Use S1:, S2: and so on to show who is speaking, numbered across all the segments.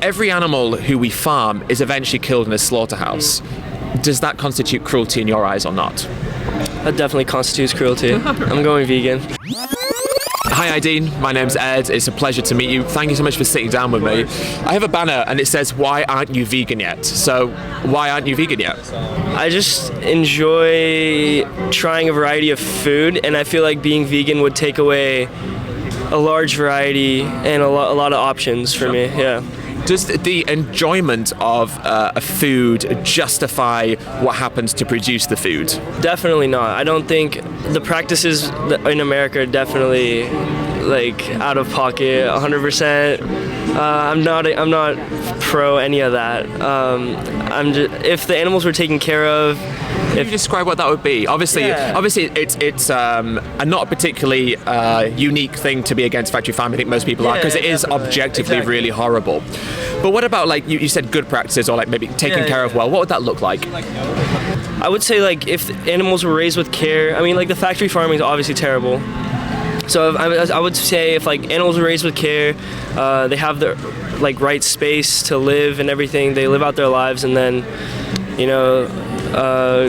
S1: Every animal who we farm is eventually killed in a slaughterhouse. Does that constitute cruelty in your eyes or not?
S2: That definitely constitutes cruelty. I'm going vegan.
S1: Hi Ideen, my name's Ed. It's a pleasure to meet you. Thank you so much for sitting down with me. I have a banner and it says, "Why aren't you vegan yet?" So, why aren't you vegan yet?
S2: I just enjoy trying a variety of food, and I feel like being vegan would take away a large variety and a lot of options for me. Yeah.
S1: Does the enjoyment of a food justify what happens to produce the food?
S2: Definitely not. I don't think the practices in America are definitely like out of pocket 100%. I'm not pro any of that. If the animals were taken care of.
S1: Can you describe what that would be? Obviously, it's a not particularly unique thing to be against factory farming. I think most people are, because it is objectively really horrible. But what about, like, you said good practices, or like maybe taken care of well? What would that look like?
S2: I would say, like, if animals were raised with care. I mean, like, the factory farming is obviously terrible. So I would say if, like, animals were raised with care, they have the like right space to live and everything. They live out their lives, and then, you know,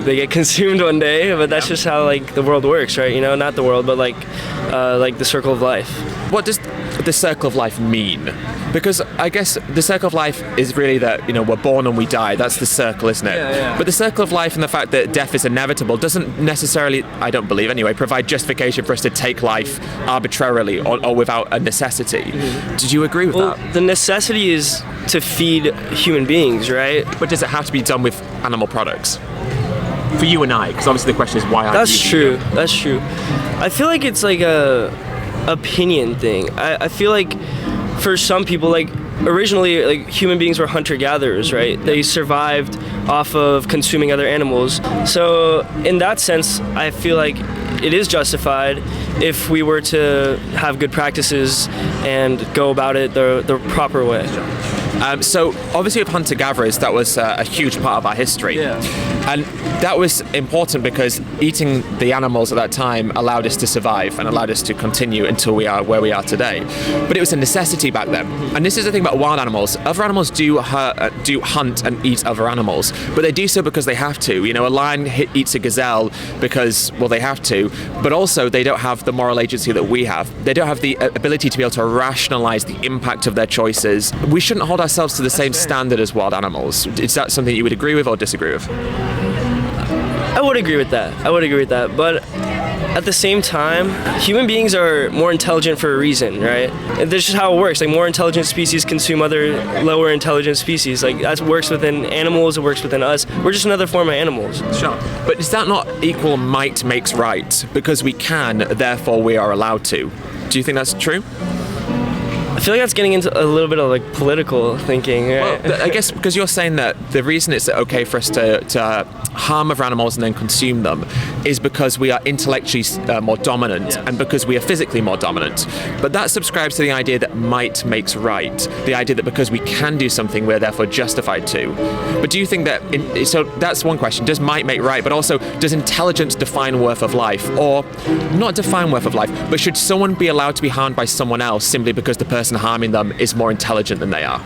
S2: they get consumed one day. But that's just how, like, the world works, right? You know, not the world, but like the circle of life.
S1: What does the circle of life mean? Because I guess the circle of life is really that, you know, we're born and we die. That's the circle, isn't it?
S2: Yeah.
S1: But the circle of life and the fact that death is inevitable doesn't necessarily, I don't believe anyway, provide justification for us to take life arbitrarily or without a necessity. Mm-hmm. Did you agree with that?
S2: The necessity is to feed human beings, right?
S1: But does it have to be done with animal products? For you and I, because obviously the question is why aren't you?
S2: That's true. I feel like it's like a opinion thing. I feel like for some people, like, originally, like, human beings were hunter-gatherers, right? They survived off of consuming other animals. So in that sense, I feel like it is justified if we were to have good practices and go about it the proper way.
S1: So obviously with hunter-gatherers, that was a huge part of our history.
S2: Yeah.
S1: And that was important because eating the animals at that time allowed us to survive and allowed us to continue until we are where we are today. But it was a necessity back then. And this is the thing about wild animals. Other animals do hunt and eat other animals, but they do so because they have to. You know, a lion eats a gazelle because, well, they have to, but also they don't have the moral agency that we have. They don't have the ability to be able to rationalize the impact of their choices. We shouldn't hold ourselves to the same standard as wild animals. Is that something you would agree with or disagree with?
S2: I would agree with that. But at the same time, human beings are more intelligent for a reason, right? And this is how it works. Like, more intelligent species consume other lower intelligent species. Like, that works within animals, it works within us. We're just another form of animals.
S1: Sure. But is that not equal might makes right? Because we can, therefore we are allowed to. Do you think that's true?
S2: I feel like that's getting into a little bit of, like, political thinking, right?
S1: Well, I guess because you're saying that the reason it's okay for us to harm other animals and then consume them is because we are intellectually more dominant, and because we are physically more dominant. But that subscribes to the idea that might makes right, the idea that because we can do something, we're therefore justified to. But do you think that, so that's one question, does might make right, but also does intelligence define worth of life? Or not define worth of life, but should someone be allowed to be harmed by someone else simply because the person harming them is more intelligent than they are?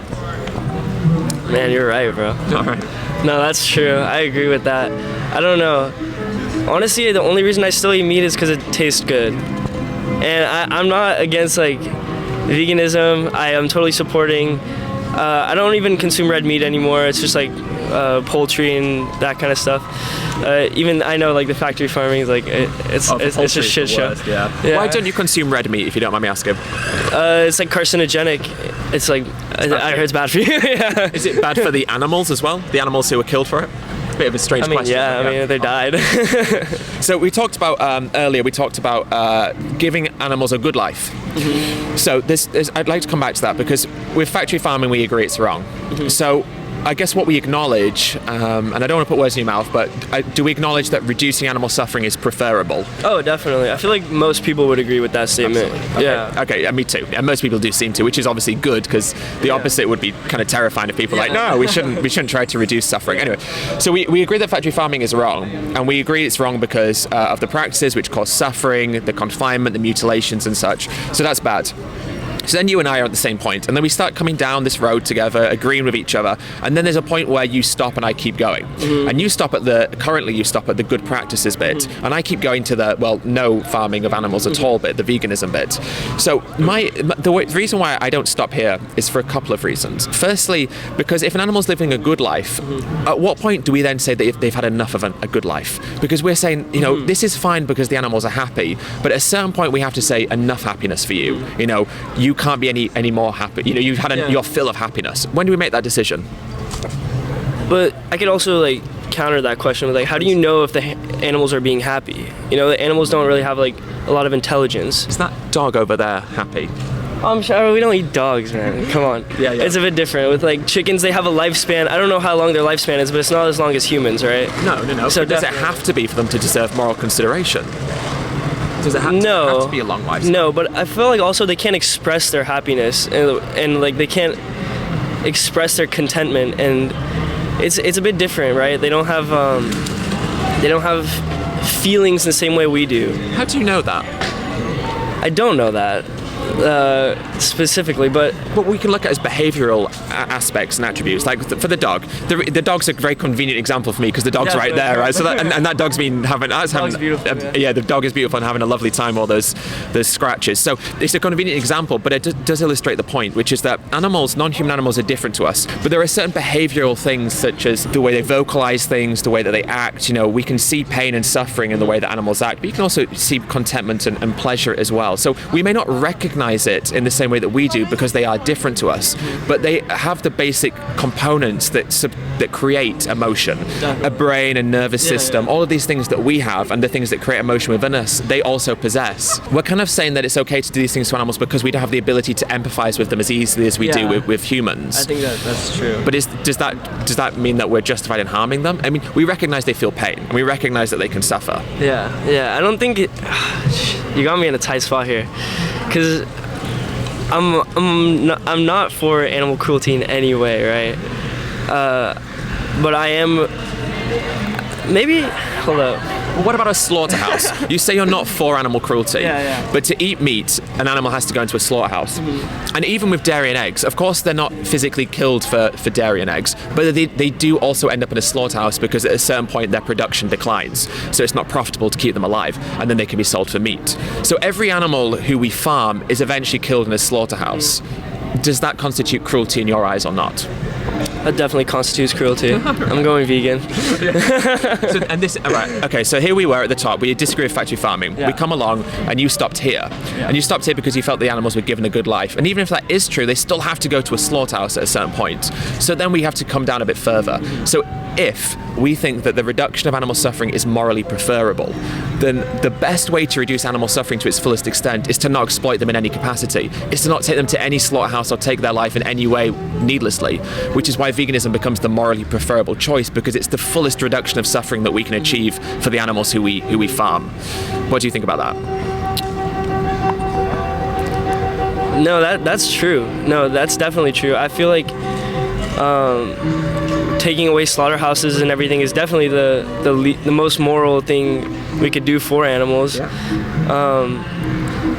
S2: Man, you're right, bro.
S1: All right.
S2: No, that's true. I agree with that. I don't know. Honestly, the only reason I still eat meat is because it tastes good. And I'm not against, like, veganism. I am totally supporting. I don't even consume red meat anymore. It's just like poultry and that kind of stuff. Even I know, like, the factory farming is like it's a shit show.
S1: Yeah. Why don't you consume red meat, if you don't mind me asking?
S2: It's like carcinogenic. It's like I heard it's bad for you. Yeah.
S1: Is it bad for the animals as well? The animals who were killed for it? A bit of a strange question.
S2: Yeah, I mean, they died.
S1: So we talked about earlier. We talked about giving animals a good life. Mm-hmm. So I'd like to come back to that, because with factory farming we agree it's wrong. Mm-hmm. So I guess what we acknowledge, and I don't want to put words in your mouth, but do we acknowledge that reducing animal suffering is preferable?
S2: Oh, definitely. I feel like most people would agree with that statement.
S1: Okay.
S2: Yeah.
S1: Okay, me too. And most people do seem to, which is obviously good, because the opposite would be kind of terrifying if people are like, no, we shouldn't try to reduce suffering. Anyway, so we agree that factory farming is wrong, and we agree it's wrong because of the practices which cause suffering, the confinement, the mutilations and such. So that's bad. So then you and I are at the same point, and then we start coming down this road together, agreeing with each other, and then there's a point where you stop and I keep going. And you stop at the good practices bit, and I keep going to the, no farming of animals at all bit, the veganism bit. So the reason why I don't stop here is for a couple of reasons. Firstly, because if an animal's living a good life, at what point do we then say that they've had enough of a good life? Because we're saying, this is fine because the animals are happy, but at a certain point we have to say enough happiness for you. You can't be any more happy. You've had your fill of happiness. When do we make that decision?
S2: But I could also counter that question with how do you know if the animals are being happy? The animals don't really have a lot of intelligence.
S1: Is that dog over there happy?
S2: I'm sure we don't eat dogs, man. Come on.
S1: Yeah.
S2: It's a bit different. With chickens, they have a lifespan. I don't know how long their lifespan is, but it's not as long as humans, right?
S1: No. So does it have to be for them to deserve moral consideration? Does it have to be a long lifespan?
S2: No, but I feel also they can't express their happiness and they can't express their contentment, and it's a bit different, right? They don't have feelings the same way we do.
S1: How do you know that?
S2: I don't know that specifically, but
S1: we can look at as behavioural aspects and attributes. For the dog, the dog's a very convenient example for me because the dog's right there, right? So and that dog's been having the dog is beautiful and having a lovely time. All those scratches. So it's a convenient example, but it does illustrate the point, which is that non-human animals are different to us, but there are certain behavioural things such as the way they vocalise things, the way that they act. We can see pain and suffering in the way that animals act, but you can also see contentment and pleasure as well. So we may not recognise it in the same way that we do because they are different to us, but they have the basic components that create emotion. A brain, a nervous system, all of these things that we have and the things that create emotion within us, they also possess. We're kind of saying that it's okay to do these things to animals because we don't have the ability to empathize with them as easily as we do with humans.
S2: I think that's true.
S1: But does that mean that we're justified in harming them? I mean, we recognize they feel pain and we recognize that they can suffer.
S2: Yeah. I don't think you got me in a tight spot here, because I'm not for animal cruelty in any way, right? But I am. Maybe. Hold up.
S1: Well, what about a slaughterhouse? You say you're not for animal cruelty,
S2: yeah.
S1: But to eat meat, an animal has to go into a slaughterhouse. And even with dairy and eggs, of course they're not physically killed for dairy and eggs, but they do also end up in a slaughterhouse because at a certain point their production declines. So it's not profitable to keep them alive, and then they can be sold for meat. So every animal who we farm is eventually killed in a slaughterhouse. Does that constitute cruelty in your eyes or not?
S2: That definitely constitutes cruelty. I'm going vegan.
S1: So here we were at the top. We disagree with factory farming. We come along and you stopped here. And you stopped here because you felt the animals were given a good life. And even if that is true, they still have to go to a slaughterhouse at a certain point. So then we have to come down a bit further. So if we think that the reduction of animal suffering is morally preferable, then the best way to reduce animal suffering to its fullest extent is to not exploit them in any capacity. Is to not take them to any slaughterhouse or take their life in any way needlessly, which is why veganism becomes the morally preferable choice, because it's the fullest reduction of suffering that we can achieve for the animals who we farm. What do you think about that?
S2: No, that's true. No, that's definitely true. I feel like taking away slaughterhouses and everything is definitely the most moral thing we could do for animals.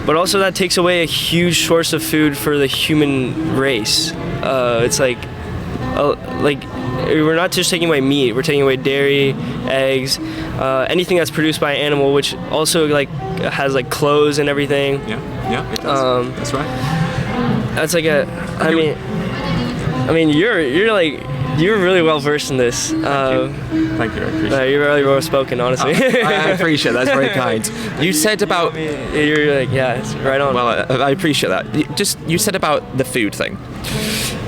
S2: But also that takes away a huge source of food for the human race. It's like we're not just taking away meat, we're taking away dairy, eggs, anything that's produced by an animal, which also has clothes and everything.
S1: Yeah, it does. That's right.
S2: That's I mean, you're really well versed in this.
S1: Thank you. I appreciate it.
S2: You're really well spoken, honestly.
S1: I appreciate that. That's very kind. You said about.
S2: You're it's right on.
S1: Well, I appreciate that. You said about the food thing,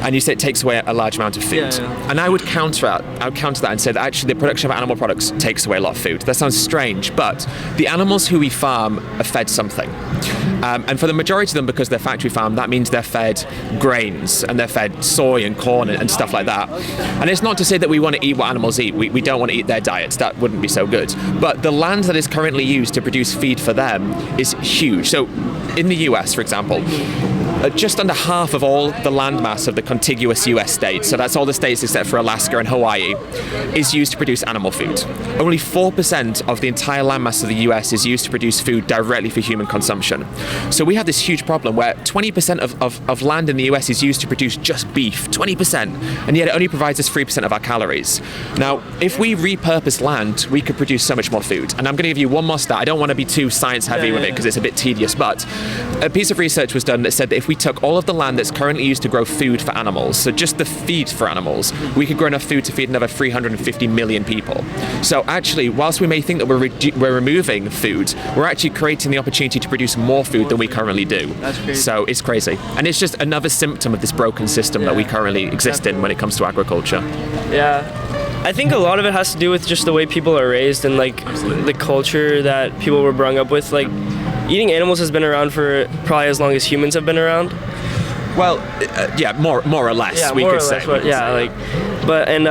S1: and you said it takes away a large amount of food.
S2: Yeah.
S1: And I would counter that and say that actually the production of animal products takes away a lot of food. That sounds strange, but the animals who we farm are fed something. And for the majority of them, because they're factory farmed, that means they're fed grains and they're fed soy and corn and stuff like that. And it's not to say that we want to eat what animals eat. We don't want to eat their diets. That wouldn't be so good. But the land that is currently used to produce feed for them is huge. So in the US, for example, just under half of all the landmass of the contiguous US states, so that's all the states except for Alaska and Hawaii, is used to produce animal food. Only 4% of the entire landmass of the US is used to produce food directly for human consumption. So we have this huge problem where 20% of land in the US is used to produce just beef, 20%, and yet it only provides us 3% of our calories. Now, if we repurpose land, we could produce so much more food. And I'm going to give you one more stat. I don't want to be too science heavy with it because it's a bit tedious, but a piece of research was done that said that if we took all of the land that's currently used to grow food for animals, so just the feed for animals, we could grow enough food to feed another 350 million people. So actually, whilst we may think that we're removing food, we're actually creating the opportunity to produce more food than we currently do.
S2: That's crazy.
S1: So it's crazy. And it's just another symptom of this broken system that we currently exist in when it comes to agriculture.
S2: Yeah. I think a lot of it has to do with just the way people are raised and like the culture that people were brought up with. Like, eating animals has been around for probably as long as humans have been around.
S1: Well, yeah, more or less,
S2: Yeah,
S1: we
S2: more
S1: could
S2: or
S1: say.
S2: less, but yeah, like, but and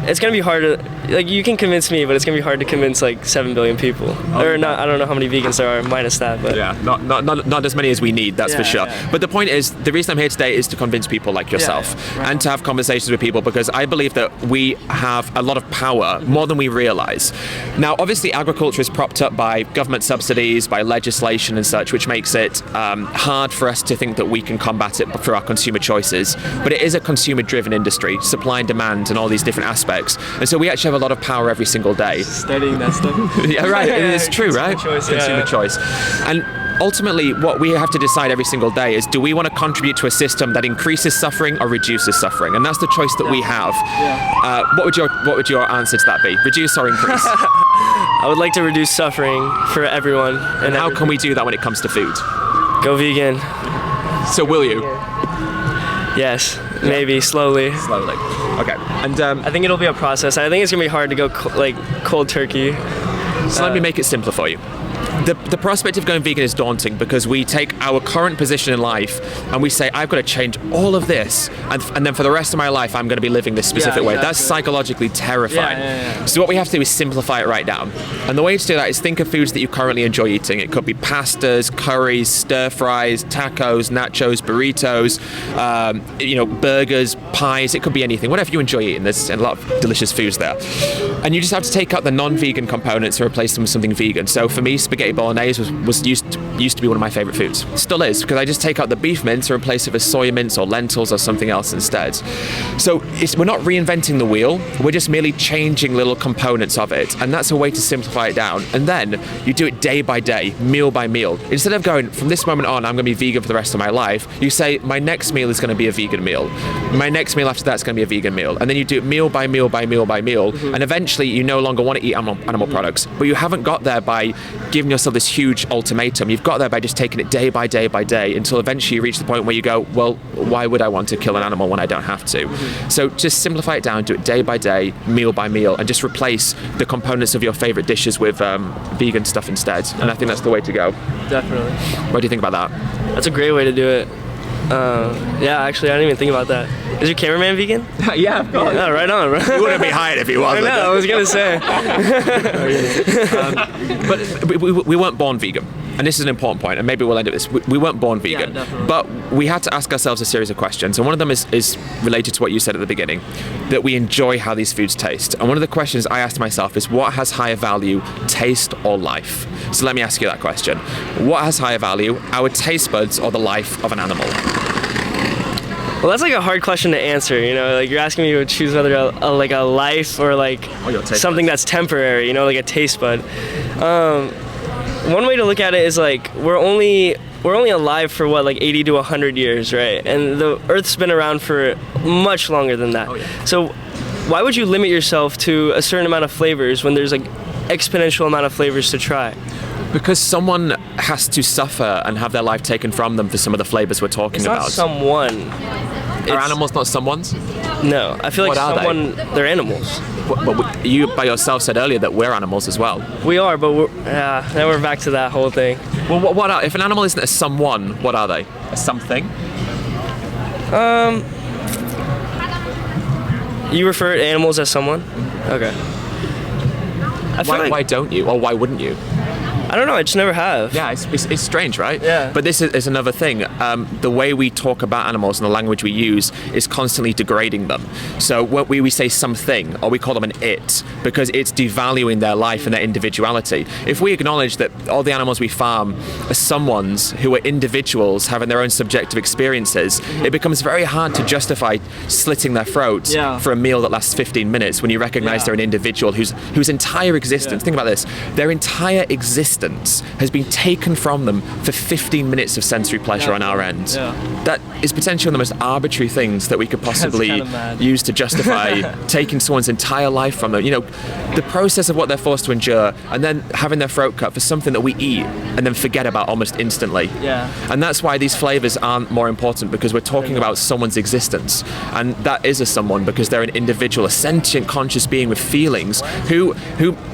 S2: it's gonna be hard to, like, you can convince me, but it's gonna be hard to convince like 7 billion people, or not. I don't know how many vegans there are, minus that, but
S1: Yeah, not as many as we need, that's for sure.
S2: Yeah.
S1: But the point is, the reason I'm here today is to convince people like yourself and to have conversations with people, because I believe that we have a lot of power, more than we realize. Now, obviously, agriculture is propped up by government subsidies, by legislation and such, which makes it hard for us to think that we can combat it through our consumer choices. But it is a consumer-driven industry, supply and demand and all these different aspects. And so we actually have a lot of power every single day.
S2: studying that stuff.
S1: Yeah, right. It is true, right?
S2: Choice,
S1: Consumer choice. And ultimately, what we have to decide every single day is, do we want to contribute to a system that increases suffering or reduces suffering? And that's the choice that we have. What would your answer to that be? Reduce or increase?
S2: I would like to reduce suffering for everyone. And
S1: How can we do that when it comes to food?
S2: go vegan?
S1: So will you?
S2: Yes, maybe slowly.
S1: Slowly. Okay. And
S2: I think it'll be a process. I think it's gonna be hard to go cold turkey.
S1: so let me make it simpler for you. The prospect of going vegan is daunting because we take our current position in life and we say, I've got to change all of this, and then for the rest of my life I'm going to be living this specific way. That's psychologically terrifying. So what we have to do is simplify it right down. And the way to do that is think of foods that you currently enjoy eating. It could be pastas, curries, stir fries, tacos, nachos, burritos, burgers, pies. It could be anything, whatever you enjoy eating. There's a lot of delicious foods there. And you just have to take out the non-vegan components and replace them with something vegan. So for me, spaghetti bolognese used to be one of my favorite foods. Still is, because I just take out the beef mince and replace it with soy mince or lentils or something else instead. So we're not reinventing the wheel, we're just merely changing little components of it, and that's a way to simplify it down. And then you do it day by day, meal by meal. Instead of going, from this moment on, I'm going to be vegan for the rest of my life, you say, my next meal is going to be a vegan meal. My next meal after that is going to be a vegan meal. And then you do it meal by meal by meal by meal, and eventually you no longer want to eat animal products. But you haven't got there by giving yourself this huge ultimatum. You've got there by just taking it day by day by day until eventually you reach the point where you go, well, why would I want to kill an animal when I don't have to? So just simplify it down, do it day by day, meal by meal, and just replace the components of your favorite dishes with vegan stuff instead. And I think that's the way to go.
S2: Definitely.
S1: What do you think about that?
S2: That's a great way to do it. Yeah, actually, I didn't even think about that. Is your cameraman vegan?
S1: Yeah, of course.
S2: Oh, right on, bro.
S1: You wouldn't be hired if he
S2: I
S1: wasn't.
S2: know, I was gonna say.
S1: But we weren't born vegan. And this is an important point, and maybe we'll end up with this. We weren't born vegan,
S2: definitely.
S1: but we had to ask ourselves a series of questions. And one of them is related to what you said at the beginning, that we enjoy how these foods taste. And one of the questions I asked myself is, what has higher value, taste or life? So let me ask you that question. What has higher value, our taste buds or the life of an animal?
S2: Well, that's like a hard question to answer, you know, like you're asking me to choose whether a life or like
S1: your taste
S2: something
S1: buds.
S2: that's temporary, you know, like a taste bud. One way to look at it is like we're only alive for what, like 80 to 100 years, right? And the Earth's been around for much longer than that. So why would you limit yourself to a certain amount of flavors when there's like exponential amount of flavors to try?
S1: Because someone has to suffer and have their life taken from them for some of the flavors we're talking
S2: It's
S1: about.
S2: not someone.
S1: Are animals not someone's?
S2: No, I feel like
S1: What are they?
S2: they're animals.
S1: Well, you by yourself said earlier that we're animals as well.
S2: We are, but now we're back to that whole thing.
S1: Well, what are, if an animal isn't a someone, what are they? A something?
S2: You refer to animals as someone? Okay. I feel like
S1: Why don't you? Or why wouldn't you?
S2: I don't know. I just never have.
S1: Yeah, it's strange, right?
S2: Yeah.
S1: But this is another thing. The way we talk about animals and the language we use is constantly degrading them. So when we say something, or we call them an it, because it's devaluing their life and their individuality. If we acknowledge that all the animals we farm are someone's who are individuals having their own subjective experiences, it becomes very hard to justify slitting their throats for a meal that lasts 15 minutes when you recognize they're an individual whose entire existence, think about this, their entire existence has been taken from them for 15 minutes of sensory pleasure on our end. That is potentially one of the most arbitrary things that we could possibly use to justify taking someone's entire life from them. You know, the process of what they're forced to endure, and then having their throat cut for something that we eat and then forget about almost instantly. And that's why these flavors aren't more important, because we're talking about someone's existence, and that is a someone because they're an individual, a sentient, conscious being with feelings who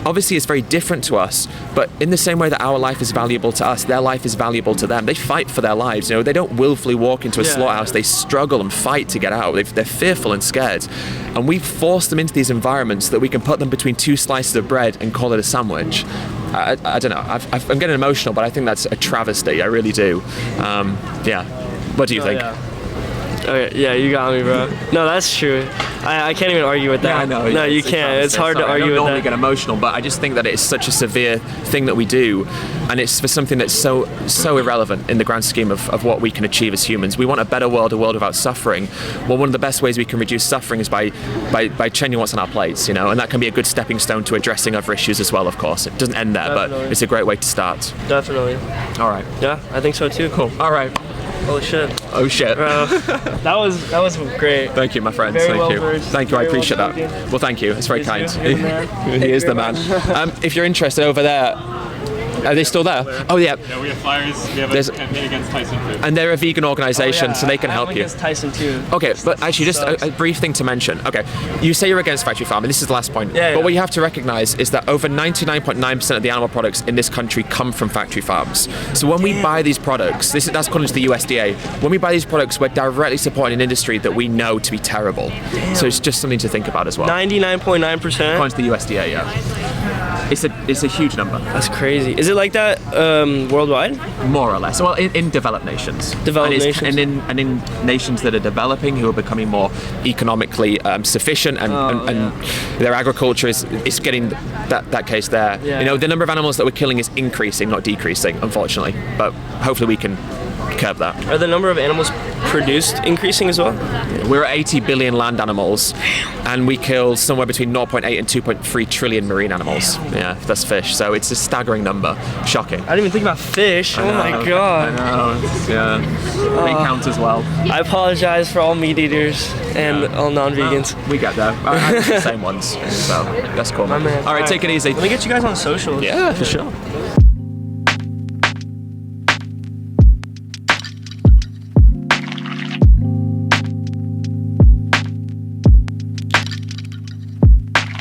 S1: obviously is very different to us, but in the same way that our life is valuable to us, their life is valuable to them. They fight for their lives. You know, they don't willfully walk into a slaughterhouse. They struggle and fight to get out. They're fearful and scared, and we force them into these environments that we can put them between two slices of bread and call it a sandwich. I don't know. I'm getting emotional, but I think that's a travesty. I really do. What do you think?
S2: Okay, yeah, you got me, bro. No, that's true. I can't even argue with that.
S1: Yeah, I know.
S2: No, you can't. It's hard to argue with that. I don't
S1: normally get emotional, but I just think that it's such a severe thing that we do, and it's for something that's so irrelevant in the grand scheme of what we can achieve as humans. We want a better world, a world without suffering. Well, one of the best ways we can reduce suffering is by changing what's on our plates, you know, and that can be a good stepping stone to addressing other issues as well, of course. It doesn't end there, but it's a great way to start.
S2: Definitely.
S1: All right.
S2: Yeah, I think so too.
S1: Cool. All right.
S2: Holy shit.
S1: Oh shit.
S2: Bro, that was great.
S1: Thank you, my friend.
S2: Very
S1: Thank
S2: well
S1: you.
S2: versed.
S1: Thank you. I
S2: Very
S1: appreciate
S2: well
S1: that. Well, thank you. It's very kind.
S2: He
S1: is the man. If you're interested over there, are they still there? Oh yeah.
S3: Yeah, we have flyers. We have a campaign against Tyson food.
S1: And they're a vegan organisation, so they can help you.
S2: against Tyson too.
S1: Okay, but actually, just a brief thing to mention. Okay, you say you're against factory farming. This is the last point. But what you have to recognise is that over 99.9% of the animal products in this country come from factory farms. So when we buy these products, that's according to the USDA. When we buy these products, we're directly supporting an industry that we know to be terrible. So it's just something to think about as well.
S2: 99.9%.
S1: According to the USDA, yeah. It's a huge number.
S2: That's crazy. Is it like that worldwide?
S1: More or less. Well, in developed nations. And in nations that are developing, who are becoming more economically sufficient, and their agriculture is getting that case there.
S2: Yeah.
S1: You know, the number of animals that we're killing is increasing, not decreasing, unfortunately. But hopefully we can curb that.
S2: Are the number of animals produced increasing as well?
S1: We're at 80 billion land animals, and we kill somewhere between 0.8 and 2.3 trillion marine animals. Yeah, that's fish. So it's a staggering number. Shocking.
S2: I didn't even think about fish. Oh my god.
S1: I know. Yeah. They count as well.
S2: I apologize for all meat eaters and all non-vegans.
S1: We get there. I'm the same ones. So that's cool, man.
S2: My man.
S1: All right, take it easy.
S2: Let me get you guys on socials.
S1: Yeah, for sure.